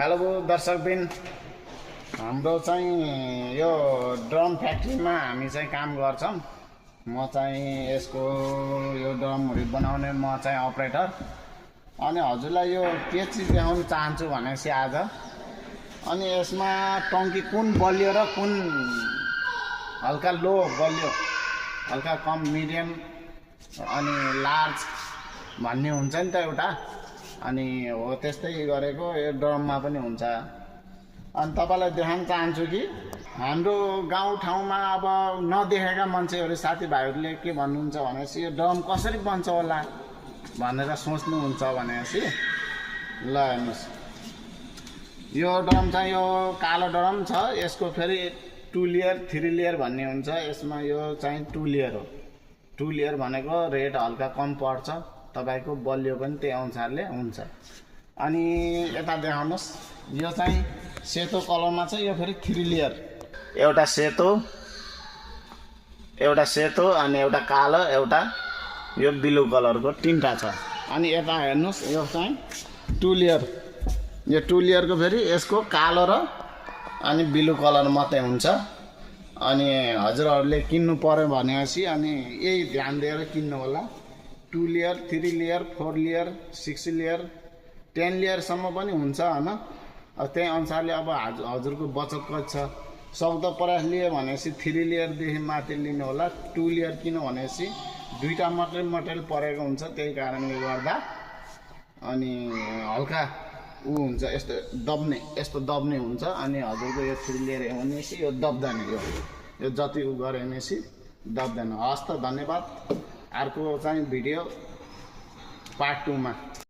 Hello दर्शकबिन, हाम्रो चाहिँ यो ड्रम फ्याक्ट्रीमा हामी चाहिँ काम गर्छौं। म चाहिँ यसको यो ड्रमहरु बनाउने म चाहिँ अपरेटर। अनि हजुरलाई यो के चीज देखाउन चाहन्छु भनेपछि आज अनि यसमा टंकी कुन बलियो र कुन हल्का लो बलियो, हल्का कम मिडियम अनि लार्ज भन्ने हुन्छ नि त एउटा। अनि हो त्यस्तै गरेको यो ड्रममा पनि हुन्छ। अनि तपाईलाई देखाउन चाहन्छु कि हाम्रो गाउँ ठाउँमा अब नदेखेका मान्छेहरु साथीभाइहरुले के भन्नुहुन्छ भनेपछि यो ड्रम कसरी बन्छ होला भनेर सोच्नुहुन्छ भनेपछि ल हेर्नुस्, यो ड्रम चाहिँ यो कालो ड्रम छ। यसको फेरि 2 लेयर 3 लेयर भन्ने हुन्छ। यसमा यो चाहिँ 2 लेयर हो। 2 लेयर भनेको रेट हल्का कम पर्छ, तपाईको बलियो पनि त्यही अनुसारले हुन्छ। अनि यता देखाउनुस्, यो चाहिँ सेतो कलरमा छ। यो फेरि 3 लेयर, एउटा सेतो अनि एउटा कालो, एउटा यो ब्लू कलरको तीनटा छ। अनि यता हेर्नुस्, यो चाहिँ 2 लेयर। यो 2 लेयरको फेरि यसको कालो र अनि ब्लू कलर मात्रै हुन्छ। अनि हजुरहरुले किन्नु पर्यो भनेपछि अनि यही ध्यान दिएर किन्नु होला। 2 layer 3 layer 4 layer 6 layer 10 layer सम्म पनि हुन्छ हैन। अब त्यही अनुसारले अब हजुरको बचत कति छ। सक्दो प्रयास लिए भनेपछि 3 लेयर देखि माथि लिनु होला। 2 लेयर किन्नु भनेपछि दुईटा मात्रै मटेरियल परेको हुन्छ, त्यही कारणले गर्दा अनि हल्का हुन्छ, यस्तो दब्ने हुन्छ। अनि हजुरको यो 3 लेयर भनेपछि यो दब्दैन, यो जति गरे भनेपछि दब्दैन। हस् त, धन्यवाद। अर्को चाहिँ भिडियो पार्ट 2 मा